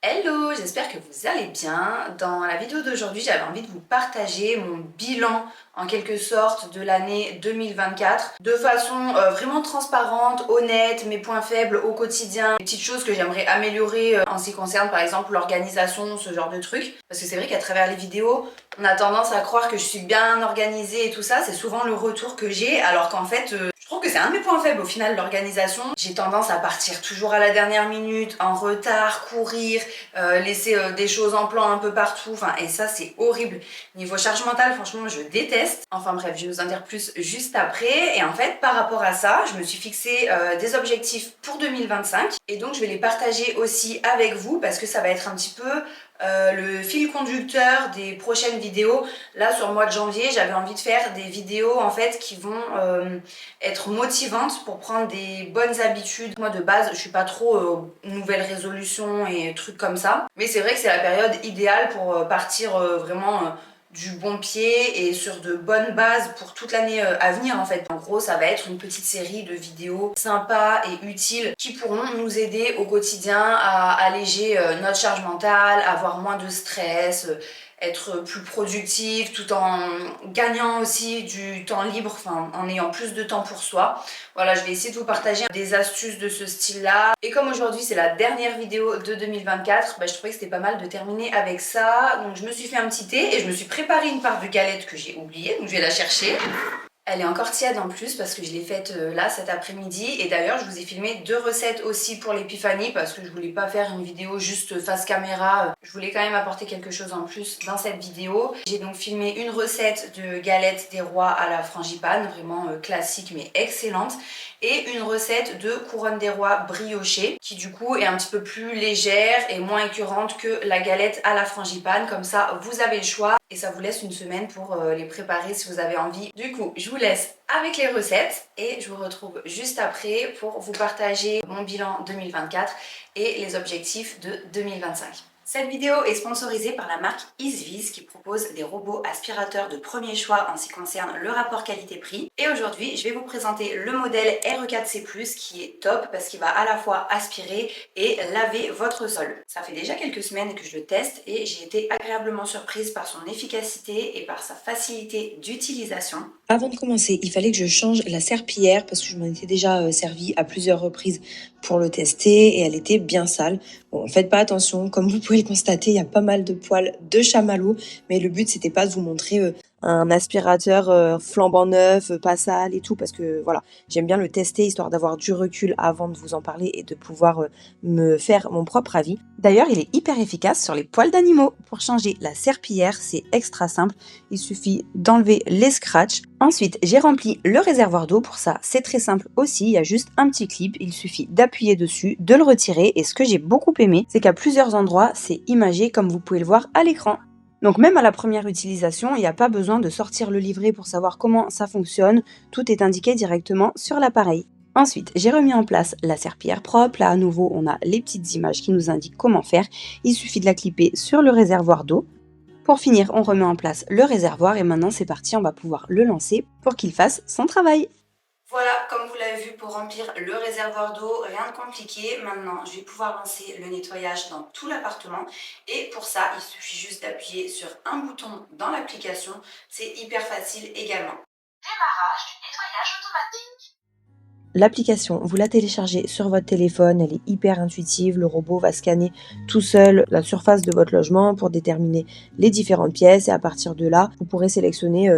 Hello, j'espère que vous allez bien. Dans la vidéo d'aujourd'hui, j'avais envie de vous partager mon bilan en quelque sorte de l'année 2024 de façon vraiment transparente, honnête, mes points faibles au quotidien, les petites choses que j'aimerais améliorer en ce qui concerne par exemple l'organisation, ce genre de trucs. Parce que c'est vrai qu'à travers les vidéos, on a tendance à croire que je suis bien organisée et tout ça, c'est souvent le retour que j'ai, alors qu'en fait, je trouve que c'est un de mes points faibles au final, l'organisation. J'ai tendance à partir toujours à la dernière minute, en retard, courir, laisser des choses en plan un peu partout, enfin, et ça c'est horrible. Niveau charge mentale, franchement, je déteste. Enfin bref, je vais vous en dire plus juste après. Et en fait, par rapport à ça, je me suis fixé des objectifs pour 2025 et donc je vais les partager aussi avec vous parce que ça va être un petit peu le fil conducteur des prochaines vidéos. Là sur le mois de janvier, j'avais envie de faire des vidéos en fait qui vont être motivantes pour prendre des bonnes habitudes. Moi de base je suis pas trop nouvelles résolutions et trucs comme ça, mais c'est vrai que c'est la période idéale pour partir vraiment du bon pied et sur de bonnes bases pour toute l'année à venir en fait. En gros, ça va être une petite série de vidéos sympas et utiles qui pourront nous aider au quotidien à alléger notre charge mentale, avoir moins de stress, être plus productif tout en gagnant aussi du temps libre, enfin en ayant plus de temps pour soi. Voilà, je vais essayer de vous partager des astuces de ce style-là. Et comme aujourd'hui c'est la dernière vidéo de 2024, je trouvais que c'était pas mal de terminer avec ça. Donc je me suis fait un petit thé et je me suis préparé une part de galette que j'ai oubliée, donc je vais la chercher. Elle est encore tiède en plus parce que je l'ai faite là cet après-midi, et d'ailleurs je vous ai filmé 2 recettes aussi pour l'épiphanie parce que je voulais pas faire une vidéo juste face caméra, je voulais quand même apporter quelque chose en plus dans cette vidéo. J'ai donc filmé une recette de galette des rois à la frangipane, vraiment classique mais excellente, et une recette de couronne des rois briochée qui du coup est un petit peu plus légère et moins écœurante que la galette à la frangipane. Comme ça vous avez le choix et ça vous laisse une semaine pour les préparer si vous avez envie. Du coup je vous laisse avec les recettes et je vous retrouve juste après pour vous partager mon bilan 2024 et les objectifs de 2025. Cette vidéo est sponsorisée par la marque Easevis qui propose des robots aspirateurs de premier choix en ce qui concerne le rapport qualité-prix. Et aujourd'hui, je vais vous présenter le modèle RE4C+, qui est top parce qu'il va à la fois aspirer et laver votre sol. Ça fait déjà quelques semaines que je le teste et j'ai été agréablement surprise par son efficacité et par sa facilité d'utilisation. Avant de commencer, il fallait que je change la serpillière parce que je m'en étais déjà servi à plusieurs reprises pour le tester et elle était bien sale. Bon, faites pas attention, comme vous pouvez le constater, il y a pas mal de poils de chamallow, mais le but c'était pas de vous montrer un aspirateur flambant neuf, pas sale et tout, parce que voilà, j'aime bien le tester histoire d'avoir du recul avant de vous en parler et de pouvoir me faire mon propre avis. D'ailleurs, il est hyper efficace sur les poils d'animaux. Pour changer la serpillière, c'est extra simple, il suffit d'enlever les scratchs. Ensuite, j'ai rempli le réservoir d'eau. Pour ça, c'est très simple aussi, il y a juste un petit clip, il suffit d'appuyer dessus, de le retirer, et ce que j'ai beaucoup aimé, c'est qu'à plusieurs endroits, c'est imagé comme vous pouvez le voir à l'écran. Donc même à la première utilisation, il n'y a pas besoin de sortir le livret pour savoir comment ça fonctionne, tout est indiqué directement sur l'appareil. Ensuite, j'ai remis en place la serpillière propre. Là, à nouveau, on a les petites images qui nous indiquent comment faire. Il suffit de la clipper sur le réservoir d'eau. Pour finir, on remet en place le réservoir et maintenant c'est parti, on va pouvoir le lancer pour qu'il fasse son travail. Voilà, comme vous l'avez vu, pour remplir le réservoir d'eau, rien de compliqué. Maintenant, je vais pouvoir lancer le nettoyage dans tout l'appartement. Et pour ça, il suffit juste d'appuyer sur un bouton dans l'application. C'est hyper facile également. Démarrage du nettoyage automatique. L'application, vous la téléchargez sur votre téléphone, elle est hyper intuitive, le robot va scanner tout seul la surface de votre logement pour déterminer les différentes pièces et à partir de là, vous pourrez sélectionner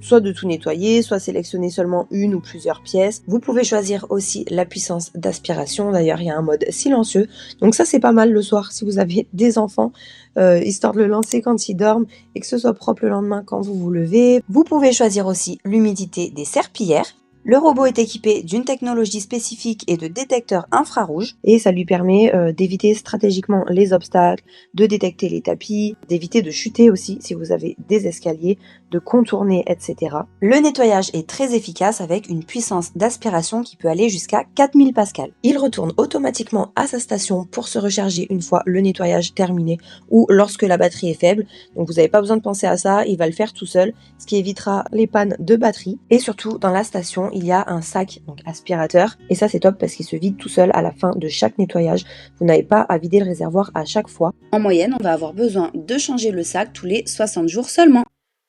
soit de tout nettoyer, soit sélectionner seulement une ou plusieurs pièces. Vous pouvez choisir aussi la puissance d'aspiration, d'ailleurs il y a un mode silencieux, donc ça c'est pas mal le soir si vous avez des enfants, histoire de le lancer quand ils dorment et que ce soit propre le lendemain quand vous vous levez. Vous pouvez choisir aussi l'humidité des serpillières. Le robot est équipé d'une technologie spécifique et de détecteurs infrarouges et ça lui permet d'éviter stratégiquement les obstacles, de détecter les tapis, d'éviter de chuter aussi si vous avez des escaliers. de contourner, etc. Le nettoyage est très efficace avec une puissance d'aspiration qui peut aller jusqu'à 4000 pascal. Il retourne automatiquement à sa station pour se recharger une fois le nettoyage terminé ou lorsque la batterie est faible. Donc vous n'avez pas besoin de penser à ça, il va le faire tout seul, ce qui évitera les pannes de batterie. Et surtout, dans la station, il y a un sac donc aspirateur. Et ça, c'est top parce qu'il se vide tout seul à la fin de chaque nettoyage. Vous n'avez pas à vider le réservoir à chaque fois. En moyenne, on va avoir besoin de changer le sac tous les 60 jours seulement.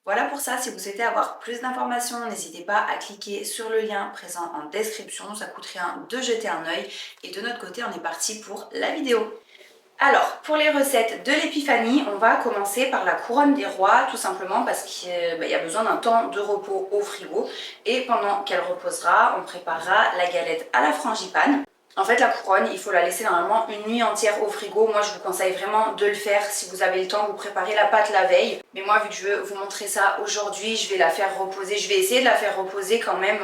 Voilà pour ça, si vous souhaitez avoir plus d'informations, n'hésitez pas à cliquer sur le lien présent en description, ça coûte rien de jeter un œil. Et de notre côté, on est parti pour la vidéo. Alors, pour les recettes de l'épiphanie, on va commencer par la couronne des rois, tout simplement parce qu'il y a besoin d'un temps de repos au frigo. Et pendant qu'elle reposera, on préparera la galette à la frangipane. En fait, la couronne, il faut la laisser normalement une nuit entière au frigo. Moi, je vous conseille vraiment de le faire si vous avez le temps. Vous préparez la pâte la veille. Mais moi, vu que je veux vous montrer ça aujourd'hui, je vais la faire reposer. Je vais essayer de la faire reposer quand même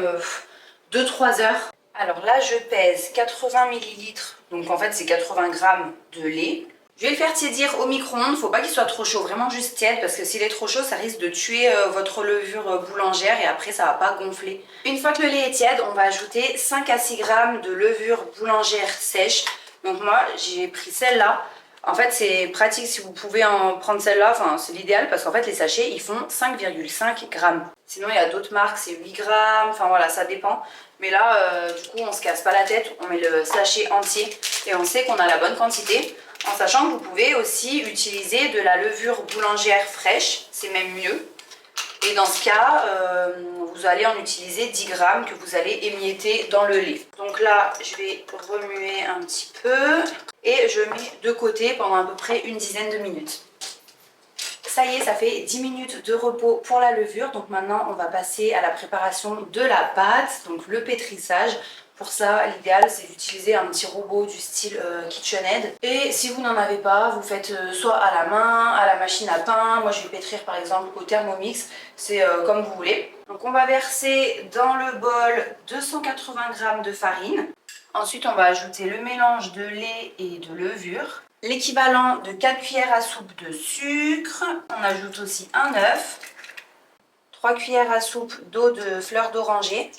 2-3 heures. Alors là, je pèse 80 ml. Donc en fait, c'est 80 grammes de lait. Je vais le faire tiédir au micro-ondes, faut pas qu'il soit trop chaud, vraiment juste tiède, parce que s'il est trop chaud, ça risque de tuer votre levure boulangère et après ça va pas gonfler. Une fois que le lait est tiède, on va ajouter 5 à 6 grammes de levure boulangère sèche. Donc moi, j'ai pris celle-là. En fait, c'est pratique si vous pouvez en prendre celle-là, enfin c'est l'idéal parce qu'en fait les sachets ils font 5,5 grammes. Sinon il y a d'autres marques, c'est 8 grammes, enfin voilà, ça dépend. Mais là, du coup, on se casse pas la tête, on met le sachet entier et on sait qu'on a la bonne quantité. En sachant que vous pouvez aussi utiliser de la levure boulangère fraîche, c'est même mieux. Et dans ce cas, vous allez en utiliser 10 grammes que vous allez émietter dans le lait. Donc là, je vais remuer un petit peu et je mets de côté pendant à peu près une dizaine de minutes. Ça y est, ça fait 10 minutes de repos pour la levure. Donc maintenant, on va passer à la préparation de la pâte, donc le pétrissage. Pour ça, l'idéal, c'est d'utiliser un petit robot du style KitchenAid. Et si vous n'en avez pas, vous faites soit à la main, à la machine à pain. Moi, je vais pétrir par exemple au Thermomix. C'est comme vous voulez. Donc on va verser dans le bol 280 g de farine. Ensuite, on va ajouter le mélange de lait et de levure. L'équivalent de 4 cuillères à soupe de sucre. On ajoute aussi un œuf. 3 cuillères à soupe d'eau de fleur d'oranger.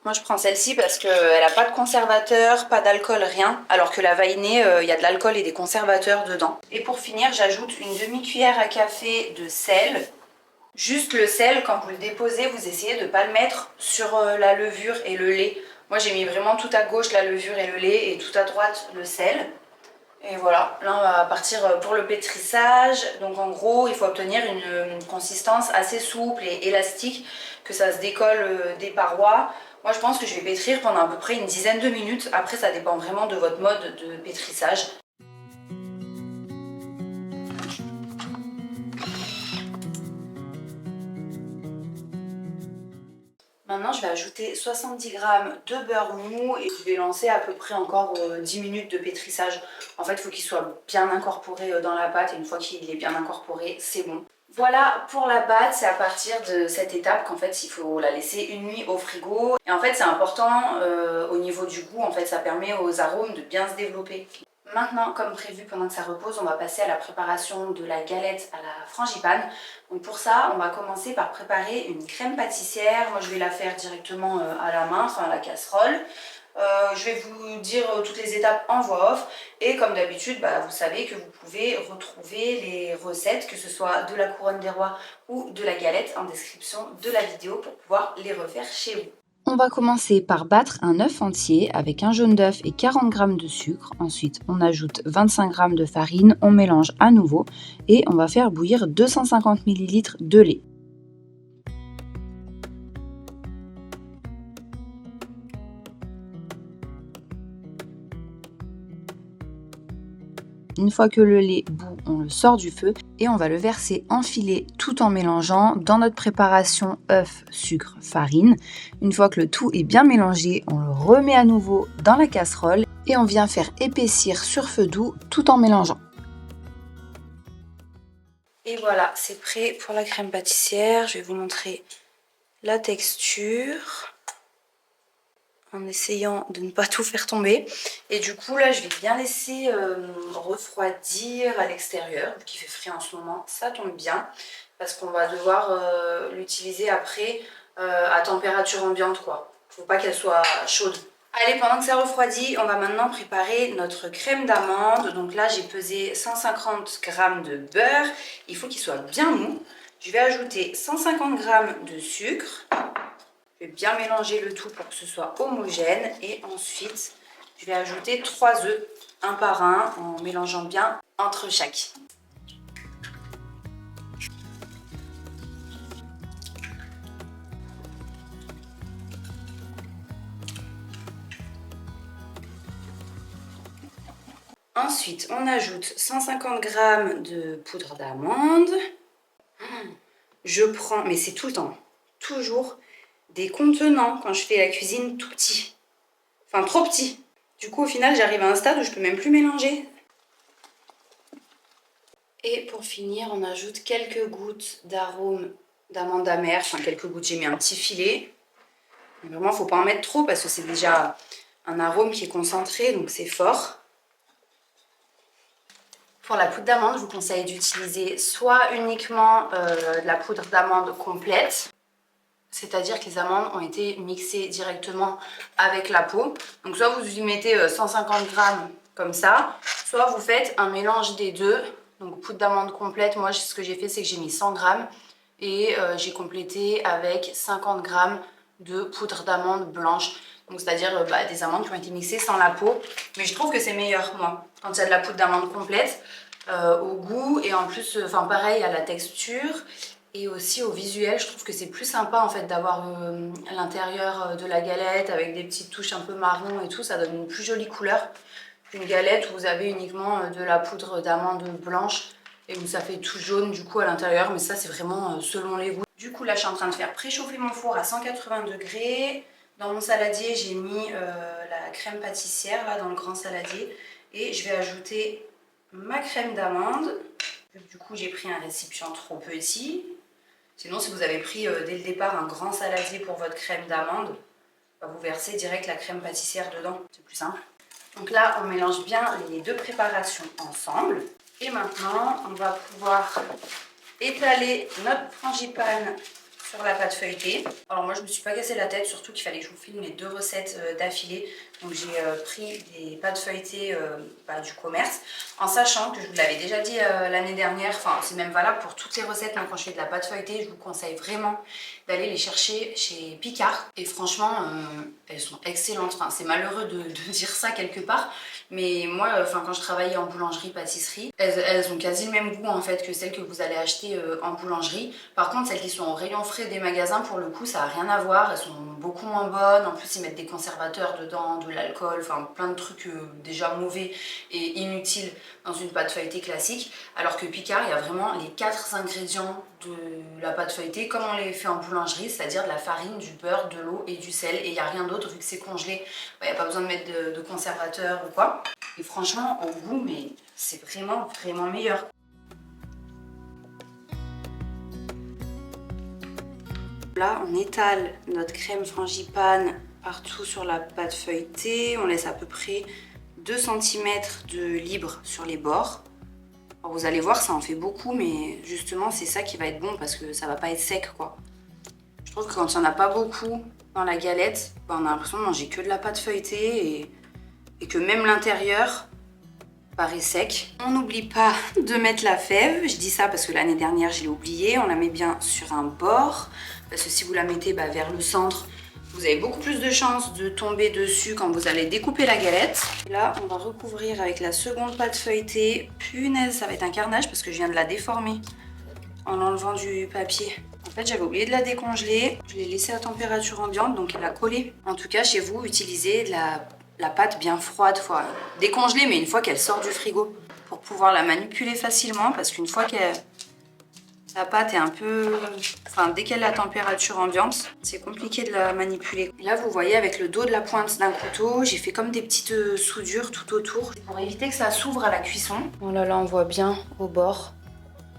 Moi je prends celle-ci parce qu'elle n'a pas de conservateur, pas d'alcool, rien. Alors que la vainée, il y a de l'alcool et des conservateurs dedans. Et pour finir, j'ajoute une demi-cuillère à café de sel. Juste le sel, quand vous le déposez, vous essayez de ne pas le mettre sur la levure et le lait. Moi j'ai mis vraiment tout à gauche la levure et le lait et tout à droite le sel. Et voilà, là on va partir pour le pétrissage. Donc en gros, il faut obtenir une consistance assez souple et élastique, que ça se décolle des parois. Moi je pense que je vais pétrir pendant à peu près une dizaine de minutes. Après ça dépend vraiment de votre mode de pétrissage. Maintenant, je vais ajouter 70 g de beurre mou et je vais lancer à peu près encore 10 minutes de pétrissage. En fait, il faut qu'il soit bien incorporé dans la pâte et une fois qu'il est bien incorporé, c'est bon. Voilà pour la pâte, c'est à partir de cette étape qu'en fait il faut la laisser une nuit au frigo. Et en fait c'est important au niveau du goût, en fait ça permet aux arômes de bien se développer. Maintenant, comme prévu, pendant que ça repose, on va passer à la préparation de la galette à la frangipane. Donc pour ça, on va commencer par préparer une crème pâtissière. Moi, je vais la faire directement à la main, enfin à la casserole. Je vais vous dire toutes les étapes en voix off. Et comme d'habitude, vous savez que vous pouvez retrouver les recettes, que ce soit de la couronne des rois ou de la galette, en description de la vidéo pour pouvoir les refaire chez vous. On va commencer par battre un œuf entier avec un jaune d'œuf et 40 g de sucre. Ensuite, on ajoute 25 g de farine, on mélange à nouveau et on va faire bouillir 250 ml de lait. Une fois que le lait bout, on le sort du feu et on va le verser en filets tout en mélangeant dans notre préparation œuf, sucre, farine. Une fois que le tout est bien mélangé, on le remet à nouveau dans la casserole et on vient faire épaissir sur feu doux tout en mélangeant. Et voilà, c'est prêt pour la crème pâtissière. Je vais vous montrer la texture. en essayant de ne pas tout faire tomber. Et du coup là je vais bien laisser refroidir à l'extérieur, vu qu'il fait frais en ce moment, ça tombe bien parce qu'on va devoir l'utiliser après à température ambiante quoi. Faut pas qu'elle soit chaude. Allez, pendant que ça refroidit, on va maintenant préparer notre crème d'amande. Donc là j'ai pesé 150 g de beurre, il faut qu'il soit bien mou. Je vais ajouter 150 g de sucre. Je vais bien mélanger le tout pour que ce soit homogène et ensuite je vais ajouter 3 œufs, un par un, en mélangeant bien entre chaque. Ensuite, on ajoute 150 g de poudre d'amande. Je prends, mais c'est tout le temps, toujours des contenants quand je fais la cuisine tout petits. Enfin, trop petits. Du coup, au final, j'arrive à un stade où je peux même plus mélanger. Et pour finir, on ajoute quelques gouttes d'arôme d'amande amère. Enfin, quelques gouttes, j'ai mis un petit filet. Mais vraiment, il ne faut pas en mettre trop parce que c'est déjà un arôme qui est concentré, donc c'est fort. Pour la poudre d'amande, je vous conseille d'utiliser soit uniquement de la poudre d'amande complète, c'est-à-dire que les amandes ont été mixées directement avec la peau. Donc soit vous y mettez 150 g comme ça, soit vous faites un mélange des deux. Donc poudre d'amande complète, moi ce que j'ai fait c'est que j'ai mis 100 g et j'ai complété avec 50 g de poudre d'amande blanche. Donc c'est-à-dire des amandes qui ont été mixées sans la peau. Mais je trouve que c'est meilleur moi, quand il y a de la poudre d'amande complète, au goût et en plus, pareil à la texture. Et aussi au visuel, je trouve que c'est plus sympa en fait d'avoir l'intérieur de la galette avec des petites touches un peu marron et tout, ça donne une plus jolie couleur qu'une galette où vous avez uniquement de la poudre d'amande blanche et où ça fait tout jaune du coup à l'intérieur, mais ça c'est vraiment selon les goûts. Du coup là je suis en train de faire préchauffer mon four à 180 degrés. Dans mon saladier j'ai mis la crème pâtissière là dans le grand saladier et je vais ajouter ma crème d'amande. Du coup j'ai pris un récipient trop petit. Sinon, si vous avez pris dès le départ un grand saladier pour votre crème d'amande, vous versez direct la crème pâtissière dedans, c'est plus simple. Donc là, on mélange bien les deux préparations ensemble. Et maintenant, on va pouvoir étaler notre frangipane sur la pâte feuilletée. Alors moi, je me suis pas cassé la tête, surtout qu'il fallait que je vous filme les deux recettes d'affilée. Donc j'ai pris des pâtes feuilletées du commerce, en sachant que je vous l'avais déjà dit l'année dernière, enfin c'est même valable pour toutes les recettes, même quand je fais de la pâte feuilletée, je vous conseille vraiment d'aller les chercher chez Picard. Et franchement, elles sont excellentes. Enfin, c'est malheureux de dire ça quelque part, mais moi, quand je travaillais en boulangerie-pâtisserie, elles ont quasi le même goût en fait que celles que vous allez acheter en boulangerie. Par contre, celles qui sont au rayon frais des magasins, pour le coup, ça n'a rien à voir. Elles sont beaucoup moins bonnes. En plus, ils mettent des conservateurs dedans, de l'alcool, enfin plein de trucs déjà mauvais et inutiles dans une pâte feuilletée classique. Alors que Picard, il y a vraiment les 4 ingrédients de la pâte feuilletée comme on les fait en boulangerie, c'est-à-dire de la farine, du beurre, de l'eau et du sel. Et il n'y a rien d'autre vu que c'est congelé. Il n'y a pas besoin de mettre de conservateur ou quoi. Et franchement, au goût, mais c'est vraiment, vraiment meilleur. Là, on étale notre crème frangipane partout sur la pâte feuilletée. On laisse à peu près 2 cm de libre sur les bords. Alors vous allez voir, ça en fait beaucoup, mais justement, c'est ça qui va être bon parce que ça va pas être sec, quoi. Je trouve que quand il n'y en a pas beaucoup dans la galette, on a l'impression de manger que de la pâte feuilletée et que même l'intérieur paraît sec. On n'oublie pas de mettre la fève. Je dis ça parce que l'année dernière, je l'ai oublié. On la met bien sur un bord. Parce que si vous la mettez vers le centre, vous avez beaucoup plus de chances de tomber dessus quand vous allez découper la galette. Et là, on va recouvrir avec la seconde pâte feuilletée. Punaise, ça va être un carnage parce que je viens de la déformer en enlevant du papier. En fait, j'avais oublié de la décongeler. Je l'ai laissée à température ambiante, donc elle a collé. En tout cas, chez vous, utilisez de la pâte bien froide, faut décongeler, mais une fois qu'elle sort du frigo, pour pouvoir la manipuler facilement, parce qu'une fois que la pâte est un peu... Enfin, dès qu'elle est à température ambiante, c'est compliqué de la manipuler. Là, vous voyez, avec le dos de la pointe d'un couteau, j'ai fait comme des petites soudures tout autour, pour éviter que ça s'ouvre à la cuisson. Bon là, on voit bien au bord,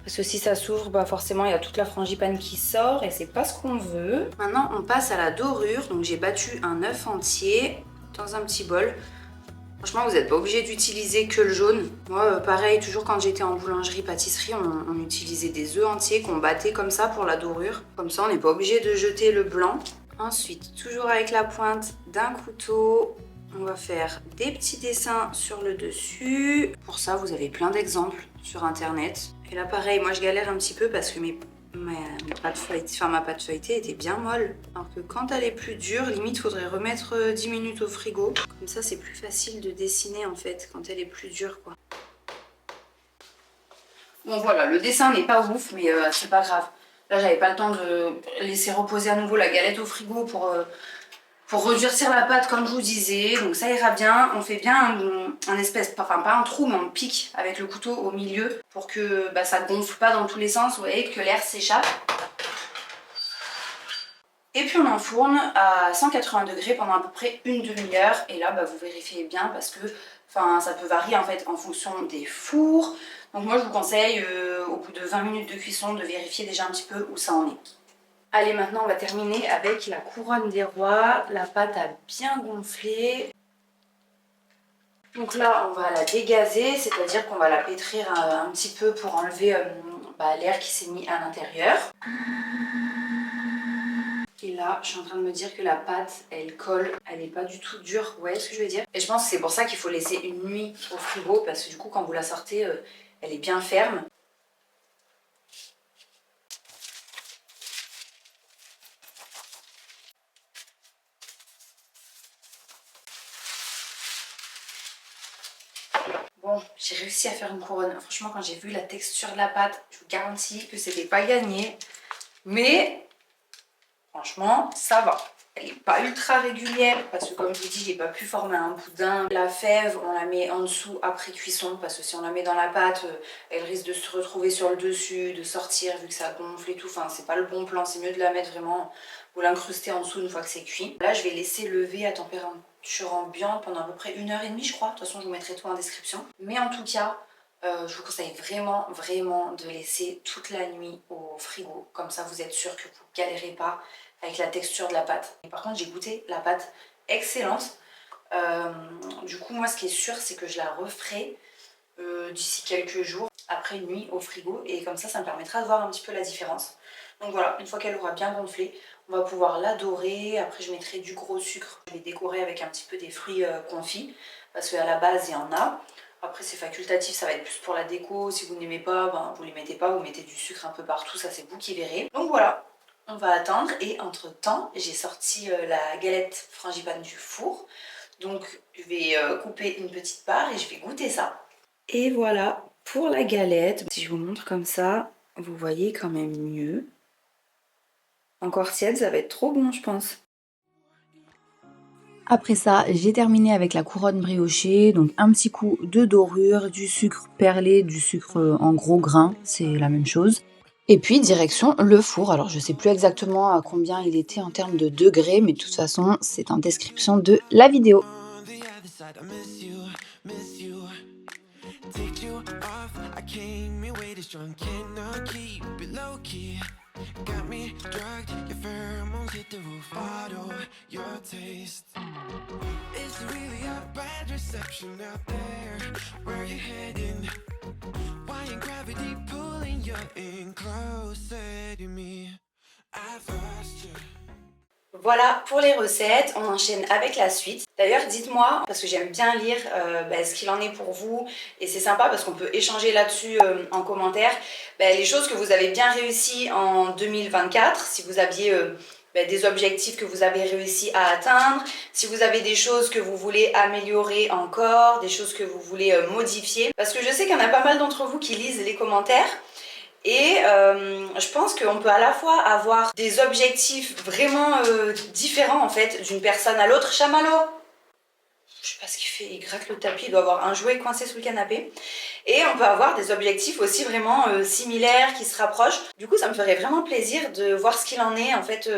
Parce que si ça s'ouvre, bah forcément il y a toute la frangipane qui sort et c'est pas ce qu'on veut. Maintenant on passe à la dorure. Donc j'ai battu un œuf entier dans un petit bol. Franchement, vous n'êtes pas obligé d'utiliser que le jaune. Moi, pareil, toujours quand j'étais en boulangerie, pâtisserie, on utilisait des œufs entiers qu'on battait comme ça pour la dorure. Comme ça, on n'est pas obligé de jeter le blanc. Ensuite, toujours avec la pointe d'un couteau, on va faire des petits dessins sur le dessus. Pour ça, vous avez plein d'exemples sur internet. Et là, pareil, moi je galère un petit peu parce que ma pâte feuilletée était bien molle. Alors que quand elle est plus dure, limite faudrait remettre 10 minutes au frigo. Comme ça c'est plus facile de dessiner en fait quand elle est plus dure quoi. Bon voilà, le dessin n'est pas ouf mais c'est pas grave. Là j'avais pas le temps de laisser reposer à nouveau la galette au frigo pour redurcir la pâte comme je vous disais, donc ça ira bien. On fait bien un espèce, enfin pas un trou mais on pique avec le couteau au milieu pour que ça gonfle pas dans tous les sens, vous voyez, que l'air s'échappe. Et puis on enfourne à 180 degrés pendant à peu près une demi-heure et là vous vérifiez bien parce que ça peut varier en fait en fonction des fours. Donc moi je vous conseille au bout de 20 minutes de cuisson de vérifier déjà un petit peu où ça en est. Allez, maintenant on va terminer avec la couronne des rois. La pâte a bien gonflé. Donc là on va la dégazer, c'est-à-dire qu'on va la pétrir un petit peu pour enlever l'air qui s'est mis à l'intérieur. Et là je suis en train de me dire que la pâte elle colle, elle n'est pas du tout dure, vous voyez ce que je veux dire? Et je pense que c'est pour ça qu'il faut laisser une nuit au frigo parce que du coup quand vous la sortez elle est bien ferme. Bon, j'ai réussi à faire une couronne. Franchement, quand j'ai vu la texture de la pâte, je vous garantis que c'était pas gagné. Mais, franchement, ça va. Elle n'est pas ultra régulière parce que comme je vous dis, j'ai pas pu former un boudin. La fève, on la met en dessous après cuisson parce que si on la met dans la pâte, elle risque de se retrouver sur le dessus, de sortir vu que ça gonfle et tout. Enfin, c'est pas le bon plan, c'est mieux de la mettre vraiment ou l'incruster en dessous une fois que c'est cuit. Là, je vais laisser lever à température ambiante pendant à peu près 1h30 je crois. De toute façon, je vous mettrai tout en description. Mais en tout cas, je vous conseille vraiment de laisser toute la nuit au frigo. Comme ça, vous êtes sûr que vous galérez pas avec la texture de la pâte. Et par contre, j'ai goûté la pâte excellente. Du coup, moi, ce qui est sûr, c'est que je la referai d'ici quelques jours, après une nuit au frigo. Et comme ça me permettra de voir un petit peu la différence. Donc voilà, une fois qu'elle aura bien gonflé, on va pouvoir la dorer. Après, je mettrai du gros sucre. Je vais décorer avec un petit peu des fruits confits, parce qu'à la base, il y en a. Après, c'est facultatif, ça va être plus pour la déco. Si vous n'aimez pas, vous ne les mettez pas. Vous mettez du sucre un peu partout, ça c'est vous qui verrez. Donc voilà. On va attendre et entre temps j'ai sorti la galette frangipane du four. Donc je vais couper une petite part et je vais goûter ça. Et voilà pour la galette. Si je vous montre comme ça, vous voyez quand même mieux. Encore tiède, ça va être trop bon je pense. Après ça, j'ai terminé avec la couronne briochée, donc un petit coup de dorure, du sucre perlé, du sucre en gros grains, c'est la même chose. Et puis direction le four, alors je sais plus exactement à combien il était en termes de degrés, mais de toute façon c'est en description de la vidéo. Voilà pour les recettes, on enchaîne avec la suite. D'ailleurs dites-moi, parce que j'aime bien lire ce qu'il en est pour vous et c'est sympa parce qu'on peut échanger là-dessus en commentaire. Les choses que vous avez bien réussi en 2024, si vous aviez des objectifs que vous avez réussi à atteindre, si vous avez des choses que vous voulez améliorer encore, des choses que vous voulez modifier. Parce que je sais qu'il y en a pas mal d'entre vous qui lisent les commentaires. Et je pense qu'on peut à la fois avoir des objectifs vraiment différents en fait d'une personne à l'autre. Chamallow, je sais pas ce qu'il fait, il gratte le tapis, il doit avoir un jouet coincé sous le canapé. Et on peut avoir des objectifs aussi vraiment similaires, qui se rapprochent. Du coup ça me ferait vraiment plaisir de voir ce qu'il en est en fait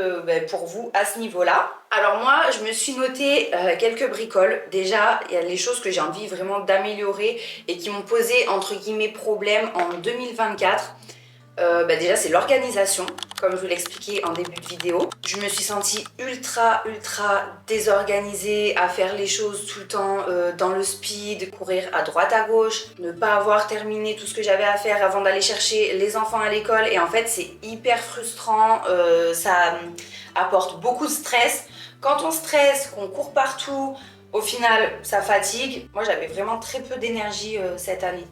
pour vous à ce niveau-là. Alors moi je me suis noté quelques bricoles. Déjà il y a les choses que j'ai envie vraiment d'améliorer et qui m'ont posé entre guillemets problème en 2024. Déjà c'est l'organisation, comme je vous l'expliquais en début de vidéo. Je me suis sentie ultra désorganisée à faire les choses tout le temps dans le speed, courir à droite à gauche, ne pas avoir terminé tout ce que j'avais à faire avant d'aller chercher les enfants à l'école. Et en fait c'est hyper frustrant, ça apporte beaucoup de stress. Quand on stresse, qu'on court partout, au final ça fatigue. Moi j'avais vraiment très peu d'énergie cette année.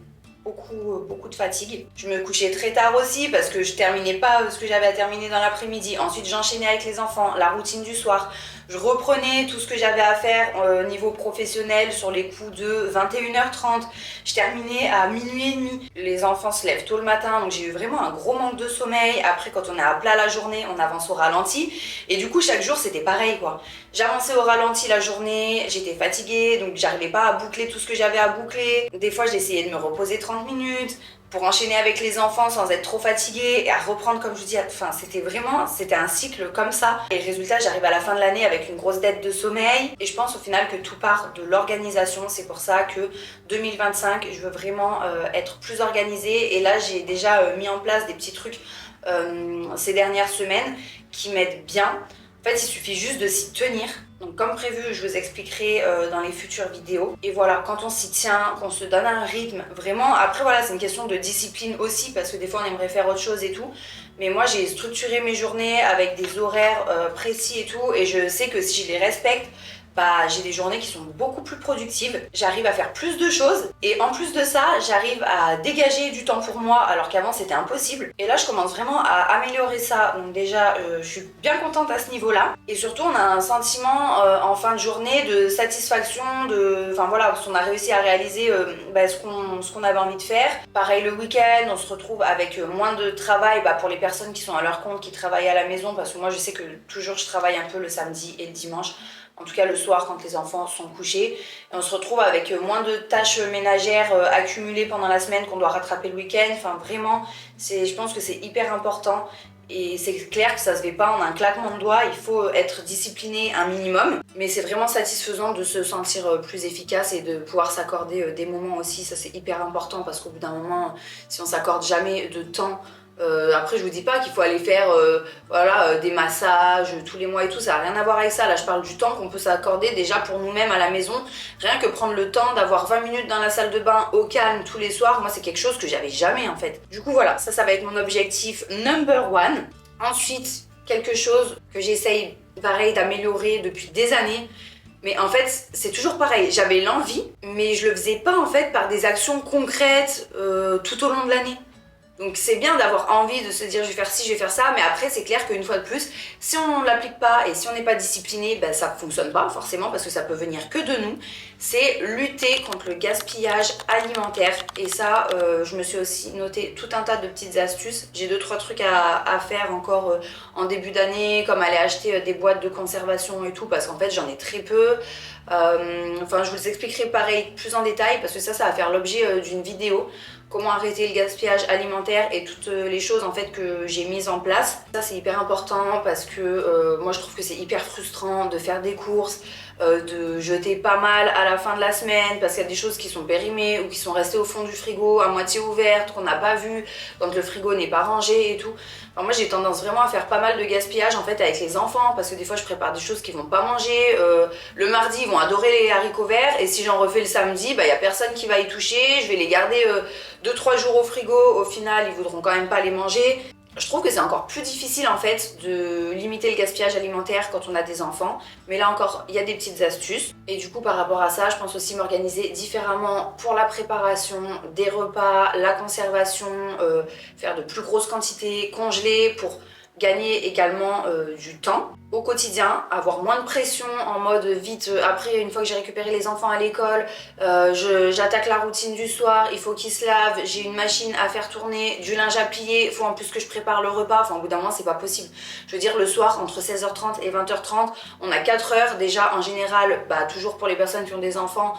Beaucoup de fatigue. Je me couchais très tard aussi parce que je terminais pas ce que j'avais à terminer dans l'après-midi. Ensuite j'enchaînais avec les enfants, la routine du soir. Je reprenais tout ce que j'avais à faire au niveau professionnel sur les coups de 21h30. Je terminais à minuit et demi. Les enfants se lèvent tôt le matin, donc j'ai eu vraiment un gros manque de sommeil. Après, quand on est à plat la journée, on avance au ralenti. Et du coup, chaque jour, c'était pareil, quoi. J'avançais au ralenti la journée, j'étais fatiguée, donc j'arrivais pas à boucler tout ce que j'avais à boucler. Des fois, j'essayais de me reposer 30 minutes pour enchaîner avec les enfants sans être trop fatiguée et à reprendre, comme je vous dis. Enfin, c'était un cycle comme ça. Et résultat, j'arrive à la fin de l'année avec une grosse dette de sommeil. Et je pense au final que tout part de l'organisation. C'est pour ça que 2025, je veux vraiment être plus organisée. Et là, j'ai déjà mis en place des petits trucs ces dernières semaines qui m'aident bien. En fait, il suffit juste de s'y tenir. Donc comme prévu, je vous expliquerai dans les futures vidéos. Et voilà, quand on s'y tient, qu'on se donne un rythme, vraiment, après voilà, c'est une question de discipline aussi, parce que des fois on aimerait faire autre chose et tout. Mais moi j'ai structuré mes journées avec des horaires précis et tout, et je sais que si je les respecte, j'ai des journées qui sont beaucoup plus productives, j'arrive à faire plus de choses et en plus de ça, j'arrive à dégager du temps pour moi alors qu'avant c'était impossible. Et là, je commence vraiment à améliorer ça. Donc déjà, je suis bien contente à ce niveau-là. Et surtout, on a un sentiment en fin de journée de satisfaction, parce qu'on a réussi à réaliser ce qu'on avait envie de faire. Pareil le week-end, on se retrouve avec moins de travail pour les personnes qui sont à leur compte, qui travaillent à la maison, parce que moi je sais que toujours je travaille un peu le samedi et le dimanche. En tout cas le soir quand les enfants sont couchés. Et on se retrouve avec moins de tâches ménagères accumulées pendant la semaine qu'on doit rattraper le week-end. Enfin vraiment, je pense que c'est hyper important. Et c'est clair que ça se fait pas en un claquement de doigts, il faut être discipliné un minimum. Mais c'est vraiment satisfaisant de se sentir plus efficace et de pouvoir s'accorder des moments aussi. Ça c'est hyper important parce qu'au bout d'un moment, si on s'accorde jamais de temps, après je vous dis pas qu'il faut aller faire des massages tous les mois et tout, ça n'a rien à voir avec ça. Là je parle du temps qu'on peut s'accorder déjà pour nous-mêmes à la maison. Rien que prendre le temps d'avoir 20 minutes dans la salle de bain au calme tous les soirs, moi c'est quelque chose que j'avais jamais en fait. Du coup voilà, ça va être mon objectif number one. Ensuite, quelque chose que j'essaye pareil d'améliorer depuis des années. Mais en fait, c'est toujours pareil, j'avais l'envie, mais je le faisais pas en fait par des actions concrètes tout au long de l'année. Donc c'est bien d'avoir envie de se dire je vais faire ci, je vais faire ça, mais après c'est clair qu'une fois de plus, si on ne l'applique pas et si on n'est pas discipliné, ça ne fonctionne pas forcément parce que ça peut venir que de nous. C'est lutter contre le gaspillage alimentaire. Et ça, je me suis aussi noté tout un tas de petites astuces. J'ai 2-3 trucs à faire encore en début d'année, comme aller acheter des boîtes de conservation et tout, parce qu'en fait j'en ai très peu. Je vous expliquerai pareil plus en détail parce que ça va faire l'objet d'une vidéo. Comment arrêter le gaspillage alimentaire et toutes les choses en fait que j'ai mises en place. Ça c'est hyper important parce que moi je trouve que c'est hyper frustrant de faire des courses, de jeter pas mal à la fin de la semaine parce qu'il y a des choses qui sont périmées ou qui sont restées au fond du frigo à moitié ouvertes, qu'on n'a pas vu quand le frigo n'est pas rangé et tout. Alors moi j'ai tendance vraiment à faire pas mal de gaspillage en fait avec les enfants parce que des fois je prépare des choses qu'ils vont pas manger. Le mardi ils vont adorer les haricots verts et si j'en refais le samedi, y a personne qui va y toucher. Je vais les garder 2-3 jours au frigo, au final ils voudront quand même pas les manger. Je trouve que c'est encore plus difficile en fait de limiter le gaspillage alimentaire quand on a des enfants. Mais là encore, il y a des petites astuces. Et du coup par rapport à ça, je pense aussi m'organiser différemment pour la préparation des repas, la conservation, faire de plus grosses quantités, congeler pour gagner également du temps au quotidien, avoir moins de pression en mode vite après une fois que j'ai récupéré les enfants à l'école, j'attaque la routine du soir, il faut qu'ils se lavent, j'ai une machine à faire tourner, du linge à plier, il faut en plus que je prépare le repas, au bout d'un moment c'est pas possible. Je veux dire le soir entre 16h30 et 20h30, on a 4 heures déjà en général, toujours pour les personnes qui ont des enfants,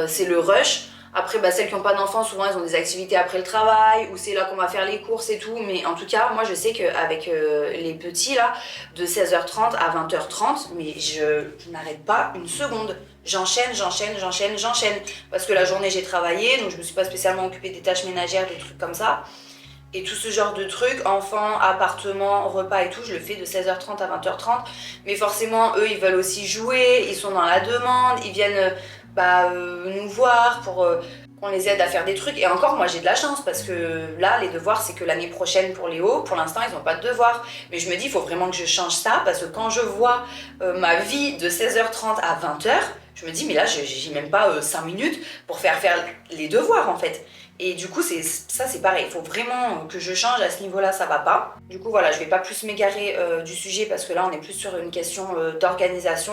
c'est le rush. Après, celles qui n'ont pas d'enfants, souvent elles ont des activités après le travail, ou c'est là qu'on va faire les courses et tout. Mais en tout cas, moi je sais qu'avec les petits là, de 16h30 à 20h30, mais je n'arrête pas une seconde. J'enchaîne. Parce que la journée j'ai travaillé, donc je me suis pas spécialement occupée des tâches ménagères, des trucs comme ça. et tout ce genre de trucs, enfants, appartements, repas et tout, je le fais de 16h30 à 20h30. Mais forcément, eux, ils veulent aussi jouer, ils sont dans la demande, ils viennent nous voir pour qu'on les aide à faire des trucs. Et encore, moi, j'ai de la chance parce que là, les devoirs, c'est que l'année prochaine pour Léo. Pour l'instant, ils n'ont pas de devoirs. Mais je me dis, il faut vraiment que je change ça parce que quand je vois ma vie de 16h30 à 20h, je me dis, mais là, j'ai même pas 5 minutes pour faire les devoirs en fait. Et du coup, c'est pareil, il faut vraiment que je change à ce niveau-là, ça va pas. Du coup, voilà, je vais pas plus m'égarer du sujet parce que là, on est plus sur une question d'organisation.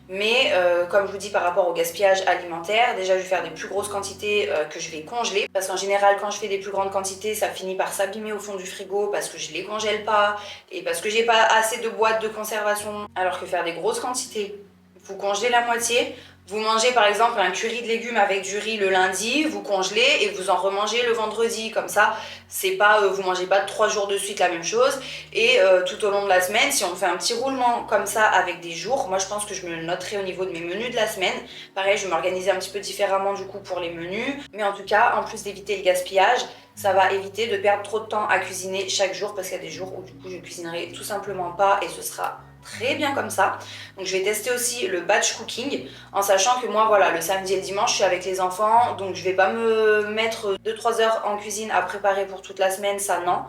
Mais comme je vous dis par rapport au gaspillage alimentaire, déjà, je vais faire des plus grosses quantités que je vais congeler. Parce qu'en général, quand je fais des plus grandes quantités, ça finit par s'abîmer au fond du frigo parce que je les congèle pas et parce que j'ai pas assez de boîtes de conservation. Alors que faire des grosses quantités, vous congelez la moitié. Vous mangez par exemple un curry de légumes avec du riz le lundi, vous congelez et vous en remangez le vendredi. Comme ça, c'est pas, vous mangez pas 3 jours de suite la même chose. Et tout au long de la semaine, si on fait un petit roulement comme ça avec des jours, moi je pense que je me le noterai au niveau de mes menus de la semaine. Pareil, je vais m'organiser un petit peu différemment du coup pour les menus. Mais en tout cas, en plus d'éviter le gaspillage, ça va éviter de perdre trop de temps à cuisiner chaque jour parce qu'il y a des jours où du coup je cuisinerai tout simplement pas et ce sera très bien comme ça. Donc je vais tester aussi le batch cooking en sachant que moi voilà, le samedi et le dimanche je suis avec les enfants, donc je vais pas me mettre 2-3 heures en cuisine à préparer pour toute la semaine, ça non.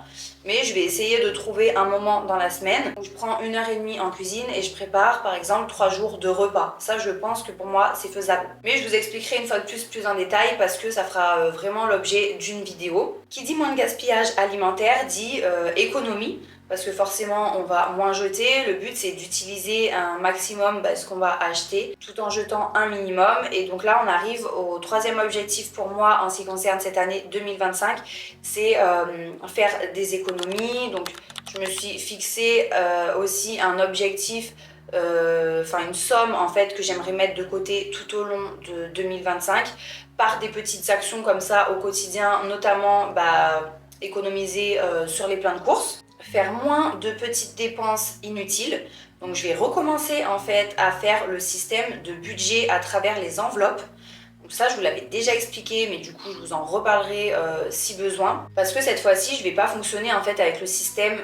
Mais je vais essayer de trouver un moment dans la semaine où je prends 1h30 en cuisine et je prépare par exemple 3 jours de repas. Ça je pense que pour moi c'est faisable. Mais je vous expliquerai une fois de plus en détail parce que ça fera vraiment l'objet d'une vidéo. Qui dit moins de gaspillage alimentaire dit économie. Parce que forcément on va moins jeter, le but c'est d'utiliser un maximum ce qu'on va acheter tout en jetant un minimum. Et donc là on arrive au troisième objectif pour moi en ce qui concerne cette année 2025, c'est faire des économies. Donc je me suis fixé aussi un objectif, une somme en fait que j'aimerais mettre de côté tout au long de 2025 par des petites actions comme ça au quotidien, notamment économiser sur les plans de courses, faire moins de petites dépenses inutiles. Donc je vais recommencer en fait à faire le système de budget à travers les enveloppes. Donc ça je vous l'avais déjà expliqué, mais du coup je vous en reparlerai si besoin. Parce que cette fois-ci je vais pas fonctionner en fait avec le système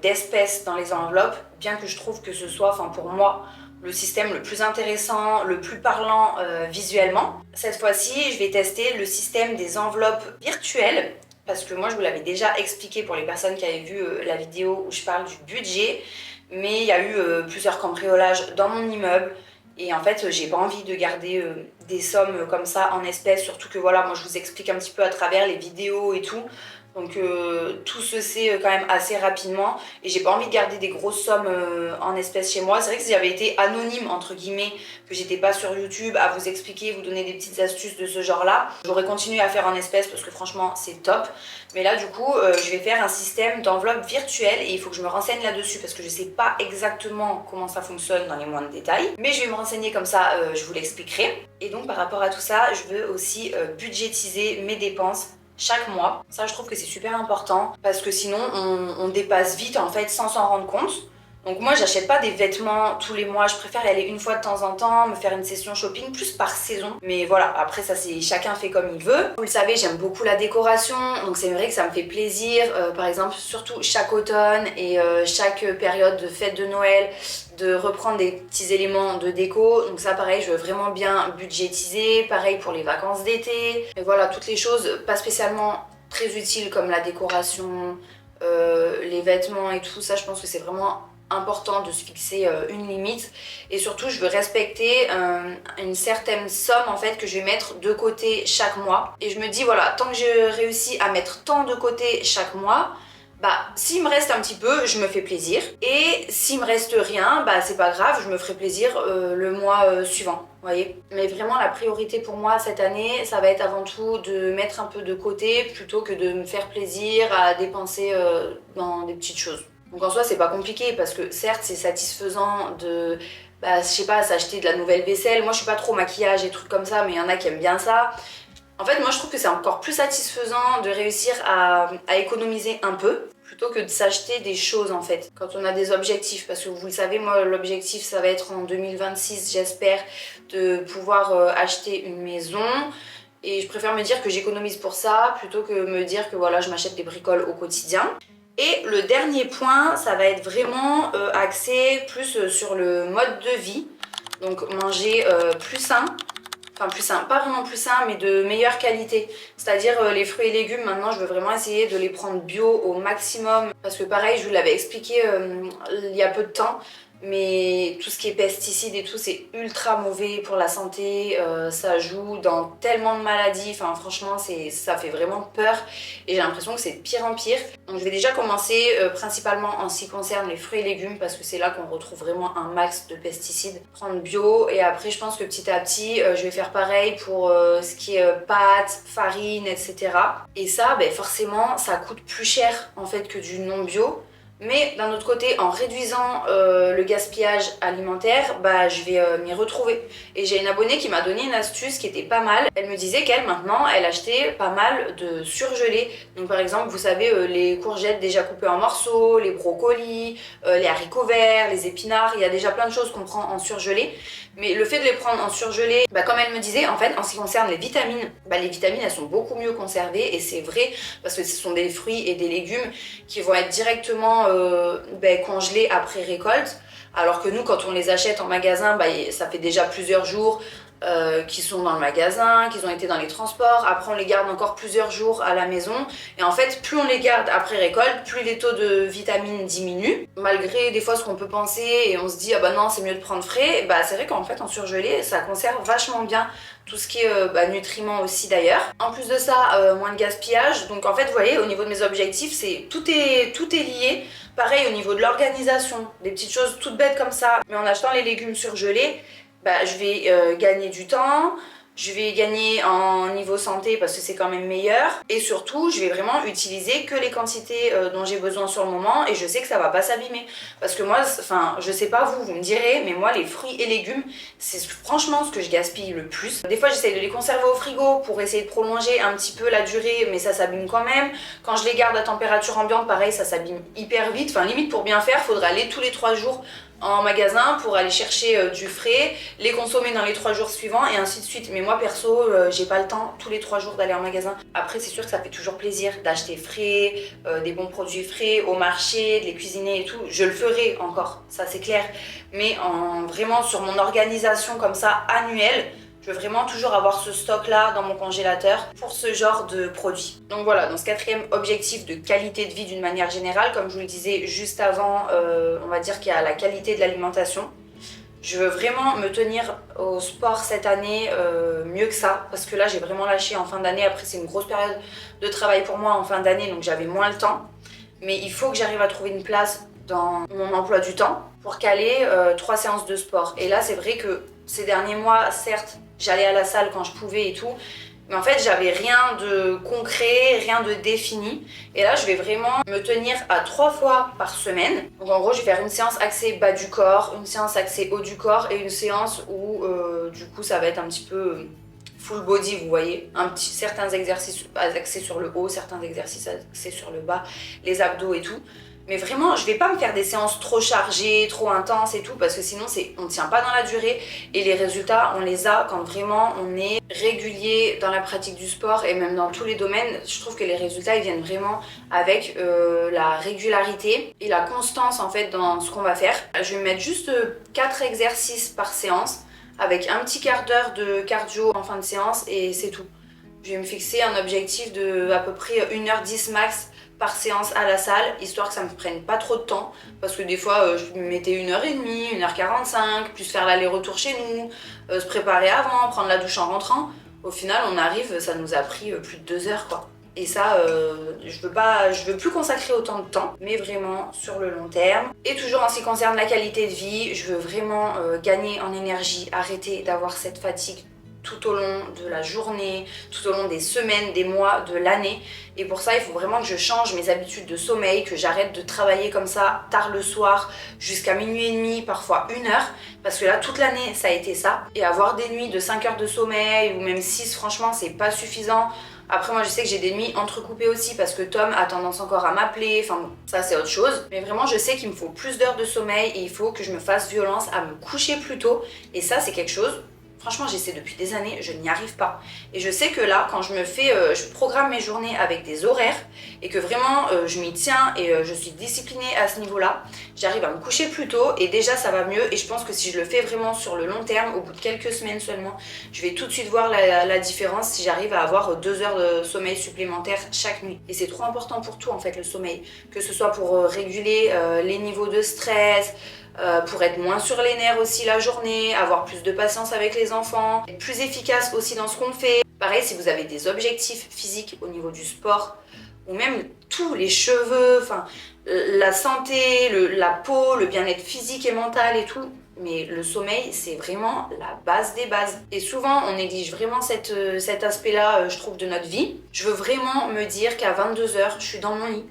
d'espèces dans les enveloppes, bien que je trouve que ce soit, pour moi, le système le plus intéressant, le plus parlant visuellement. Cette fois-ci je vais tester le système des enveloppes virtuelles. Parce que moi je vous l'avais déjà expliqué pour les personnes qui avaient vu la vidéo où je parle du budget, mais il y a eu plusieurs cambriolages dans mon immeuble et en fait j'ai pas envie de garder des sommes comme ça en espèces, surtout que voilà, moi je vous explique un petit peu à travers les vidéos et tout. Donc tout se sait quand même assez rapidement et j'ai pas envie de garder des grosses sommes en espèces chez moi. C'est vrai que si j'avais été anonyme entre guillemets, que j'étais pas sur YouTube à vous expliquer, vous donner des petites astuces de ce genre là, j'aurais continué à faire en espèces parce que franchement c'est top. Mais là du coup je vais faire un système d'enveloppe virtuelle et il faut que je me renseigne là-dessus parce que je sais pas exactement comment ça fonctionne dans les moindres détails. Mais je vais me renseigner comme ça, je vous l'expliquerai. Et donc par rapport à tout ça, je veux aussi budgétiser mes dépenses chaque mois. Ça je trouve que c'est super important parce que sinon on dépasse vite en fait sans s'en rendre compte. Donc moi j'achète pas des vêtements tous les mois, je préfère y aller une fois de temps en temps, me faire une session shopping plus par saison. Mais voilà, après ça c'est chacun fait comme il veut. Vous le savez, j'aime beaucoup la décoration, donc c'est vrai que ça me fait plaisir, par exemple surtout chaque automne et chaque période de fête de Noël, de reprendre des petits éléments de déco. Donc ça pareil, je veux vraiment bien budgétiser, pareil pour les vacances d'été. Et voilà, toutes les choses pas spécialement très utiles comme la décoration, les vêtements et tout ça, je pense que c'est vraiment important de se fixer une limite et surtout je veux respecter une certaine somme en fait que je vais mettre de côté chaque mois et je me dis voilà, tant que je réussis à mettre tant de côté chaque mois, s'il me reste un petit peu, je me fais plaisir et s'il me reste rien, c'est pas grave, je me ferai plaisir le mois suivant, vous voyez. Mais vraiment la priorité pour moi cette année, ça va être avant tout de mettre un peu de côté plutôt que de me faire plaisir à dépenser dans des petites choses. Donc en soi c'est pas compliqué parce que certes c'est satisfaisant de, je sais pas, s'acheter de la nouvelle vaisselle. Moi je suis pas trop maquillage et trucs comme ça, mais il y en a qui aiment bien ça. En fait moi je trouve que c'est encore plus satisfaisant de réussir à économiser un peu plutôt que de s'acheter des choses en fait quand on a des objectifs. Parce que vous le savez, moi l'objectif ça va être en 2026 j'espère de pouvoir acheter une maison. Et je préfère me dire que j'économise pour ça plutôt que me dire que voilà, je m'achète des bricoles au quotidien. Et le dernier point, ça va être vraiment axé plus sur le mode de vie. Donc manger plus sain. Enfin plus sain, pas vraiment plus sain, mais de meilleure qualité. C'est-à-dire les fruits et légumes, maintenant je veux vraiment essayer de les prendre bio au maximum. Parce que pareil, je vous l'avais expliqué il y a peu de temps, mais tout ce qui est pesticides et tout, c'est ultra mauvais pour la santé. Ça joue dans tellement de maladies, enfin franchement ça fait vraiment peur. Et j'ai l'impression que c'est de pire en pire. Donc je vais déjà commencer principalement en ce qui concerne les fruits et légumes, parce que c'est là qu'on retrouve vraiment un max de pesticides. Prendre bio, et après je pense que petit à petit je vais faire pareil pour ce qui est pâtes, farine, etc. Et ça, forcément ça coûte plus cher en fait que du non bio. Mais d'un autre côté, en réduisant le gaspillage alimentaire, je vais m'y retrouver. Et j'ai une abonnée qui m'a donné une astuce qui était pas mal. Elle me disait qu'elle, maintenant, elle achetait pas mal de surgelés. Donc par exemple, vous savez, les courgettes déjà coupées en morceaux, les brocolis, les haricots verts, les épinards. Il y a déjà plein de choses qu'on prend en surgelé. Mais le fait de les prendre en surgelé, comme elle me disait, en fait, en ce qui concerne les vitamines elles sont beaucoup mieux conservées. Et c'est vrai, parce que ce sont des fruits et des légumes qui vont être directement congelés après récolte. Alors que nous, quand on les achète en magasin, ça fait déjà plusieurs jours qui sont dans le magasin, qu'ils ont été dans les transports. Après on les garde encore plusieurs jours à la maison, et en fait plus on les garde après récolte, plus les taux de vitamines diminuent, malgré des fois ce qu'on peut penser, et on se dit ah bah non c'est mieux de prendre frais. C'est vrai qu'en fait en surgelé ça conserve vachement bien tout ce qui est nutriments aussi d'ailleurs. En plus de ça, moins de gaspillage. Donc en fait vous voyez, au niveau de mes objectifs, tout est lié. Pareil au niveau de l'organisation, des petites choses toutes bêtes comme ça, mais en achetant les légumes surgelés, je vais gagner du temps, je vais gagner en niveau santé parce que c'est quand même meilleur, et surtout je vais vraiment utiliser que les quantités dont j'ai besoin sur le moment, et je sais que ça va pas s'abîmer. Parce que moi, je sais pas vous me direz, mais moi les fruits et légumes, c'est franchement ce que je gaspille le plus. Des fois j'essaye de les conserver au frigo pour essayer de prolonger un petit peu la durée, mais ça s'abîme quand même. Quand je les garde à température ambiante, pareil, ça s'abîme hyper vite. Enfin limite, pour bien faire, faudrait aller tous les 3 jours en magasin pour aller chercher du frais, les consommer dans les 3 jours suivants, et ainsi de suite. Mais moi perso, j'ai pas le temps tous les 3 jours d'aller en magasin. Après c'est sûr que ça fait toujours plaisir d'acheter frais, des bons produits frais au marché, de les cuisiner et tout. Je le ferai encore, ça c'est clair. Mais vraiment sur mon organisation comme ça annuelle, je veux vraiment toujours avoir ce stock là dans mon congélateur pour ce genre de produits. Donc voilà, dans ce 4e objectif de qualité de vie d'une manière générale, comme je vous le disais juste avant, on va dire qu'il y a la qualité de l'alimentation. Je veux vraiment me tenir au sport cette année mieux que ça, parce que là j'ai vraiment lâché en fin d'année. Après c'est une grosse période de travail pour moi en fin d'année, donc j'avais moins le temps. Mais il faut que j'arrive à trouver une place dans mon emploi du temps pour caler 3 séances de sport. Et là c'est vrai que ces derniers mois, certes, j'allais à la salle quand je pouvais et tout, mais en fait j'avais rien de concret, rien de défini. Et là je vais vraiment me tenir à 3 fois par semaine. Donc en gros je vais faire une séance axée bas du corps, une séance axée haut du corps, et une séance où du coup ça va être un petit peu full body, vous voyez, certains exercices axés sur le haut, certains exercices axés sur le bas, les abdos et tout. Mais vraiment, je vais pas me faire des séances trop chargées, trop intenses et tout, parce que sinon on ne tient pas dans la durée, et les résultats on les a quand vraiment on est régulier dans la pratique du sport, et même dans tous les domaines. Je trouve que les résultats ils viennent vraiment avec la régularité et la constance en fait dans ce qu'on va faire. Je vais mettre juste 4 exercices par séance, avec un petit quart d'heure de cardio en fin de séance, et c'est tout. Je vais me fixer un objectif de à peu près 1h10 max par séance à la salle, histoire que ça me prenne pas trop de temps, parce que des fois je me mettais 1h30, 1h45, plus faire l'aller-retour chez nous, se préparer avant, prendre la douche en rentrant. Au final on arrive, ça nous a pris plus de 2 heures quoi. Et ça, je veux plus consacrer autant de temps, mais vraiment sur le long terme. Et toujours en ce qui concerne la qualité de vie, je veux vraiment gagner en énergie, arrêter d'avoir cette fatigue tout au long de la journée, tout au long des semaines, des mois, de l'année. Et pour ça, il faut vraiment que je change mes habitudes de sommeil, que j'arrête de travailler comme ça tard le soir jusqu'à minuit et demi, parfois 1h, parce que là, toute l'année, ça a été ça. Et avoir des nuits de 5 heures de sommeil, ou même 6, franchement, c'est pas suffisant. Après moi je sais que j'ai des nuits entrecoupées aussi, parce que Tom a tendance encore à m'appeler, enfin bon, ça c'est autre chose. Mais vraiment je sais qu'il me faut plus d'heures de sommeil, et il faut que je me fasse violence à me coucher plus tôt. Et ça c'est quelque chose, Franchement, j'essaie depuis des années, je n'y arrive pas. Et je sais que là, quand je me fais, je programme mes journées avec des horaires et que vraiment je m'y tiens et je suis disciplinée à ce niveau-là, j'arrive à me coucher plus tôt et déjà ça va mieux. Et je pense que si je le fais vraiment sur le long terme, au bout de quelques semaines seulement, je vais tout de suite voir la différence si j'arrive à avoir 2 heures de sommeil supplémentaire chaque nuit. Et c'est trop important pour tout en fait, le sommeil. Que ce soit pour réguler les niveaux de stress, pour être moins sur les nerfs aussi la journée, avoir plus de patience avec les enfants, être plus efficace aussi dans ce qu'on fait. Pareil, si vous avez des objectifs physiques au niveau du sport, ou même tous les cheveux, enfin la santé, la peau, le bien-être physique et mental et tout, mais le sommeil, c'est vraiment la base des bases. Et souvent, on néglige vraiment cet aspect-là, je trouve, de notre vie. Je veux vraiment me dire qu'à 22h, je suis dans mon lit.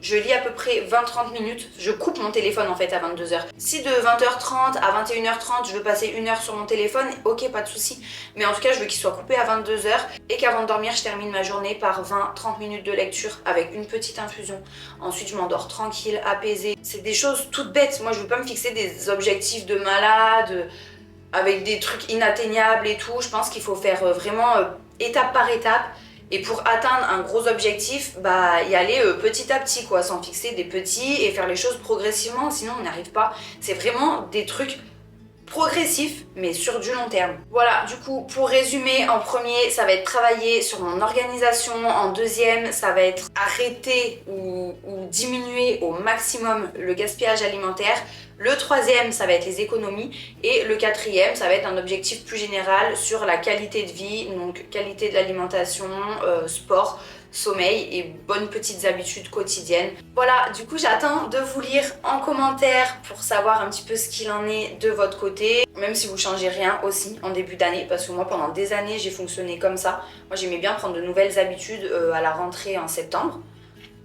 Je lis à peu près 20-30 minutes, je coupe mon téléphone en fait à 22h. Si de 20h30 à 21h30 je veux passer 1 heure sur mon téléphone, ok, pas de souci. Mais en tout cas je veux qu'il soit coupé à 22h et qu'avant de dormir je termine ma journée par 20-30 minutes de lecture avec une petite infusion. Ensuite je m'endors tranquille, apaisée. C'est des choses toutes bêtes, moi je veux pas me fixer des objectifs de malade avec des trucs inatteignables et tout. Je pense qu'il faut faire vraiment étape par étape. Et pour atteindre un gros objectif, bah y aller petit à petit quoi, s'en fixer des petits et faire les choses progressivement, sinon on n'y arrive pas. C'est vraiment des trucs progressifs mais sur du long terme. Voilà, du coup pour résumer, en premier ça va être travailler sur mon organisation, en deuxième ça va être arrêter ou diminuer au maximum le gaspillage alimentaire. Le troisième, ça va être les économies. Et le quatrième, ça va être un objectif plus général sur la qualité de vie, donc qualité de l'alimentation, sport, sommeil et bonnes petites habitudes quotidiennes. Voilà, du coup j'attends de vous lire en commentaire pour savoir un petit peu ce qu'il en est de votre côté. Même si vous changez rien aussi en début d'année, parce que moi pendant des années j'ai fonctionné comme ça. Moi j'aimais bien prendre de nouvelles habitudes à la rentrée en septembre.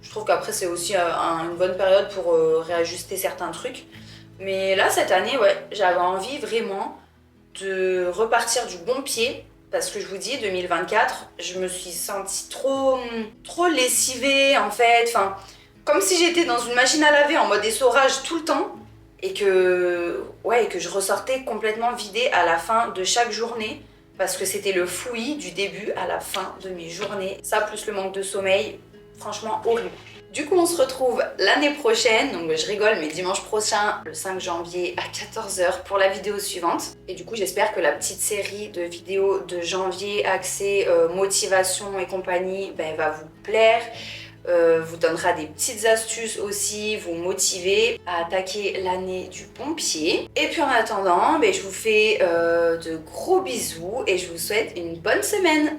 Je trouve qu'après c'est aussi une bonne période pour réajuster certains trucs. Mais là, cette année, ouais, j'avais envie vraiment de repartir du bon pied. Parce que je vous dis, 2024, je me suis sentie trop lessivée, en fait. Enfin, comme si j'étais dans une machine à laver en mode essorage tout le temps. Et que je ressortais complètement vidée à la fin de chaque journée. Parce que c'était le fouillis du début à la fin de mes journées. Ça, plus le manque de sommeil, franchement horrible. Du coup on se retrouve l'année prochaine, donc je rigole mais dimanche prochain, le 5 janvier à 14h pour la vidéo suivante. Et du coup j'espère que la petite série de vidéos de janvier axée motivation et compagnie va vous plaire. Vous donnera des petites astuces aussi, vous motiver à attaquer l'année du bon pied. Et puis en attendant, je vous fais de gros bisous et je vous souhaite une bonne semaine.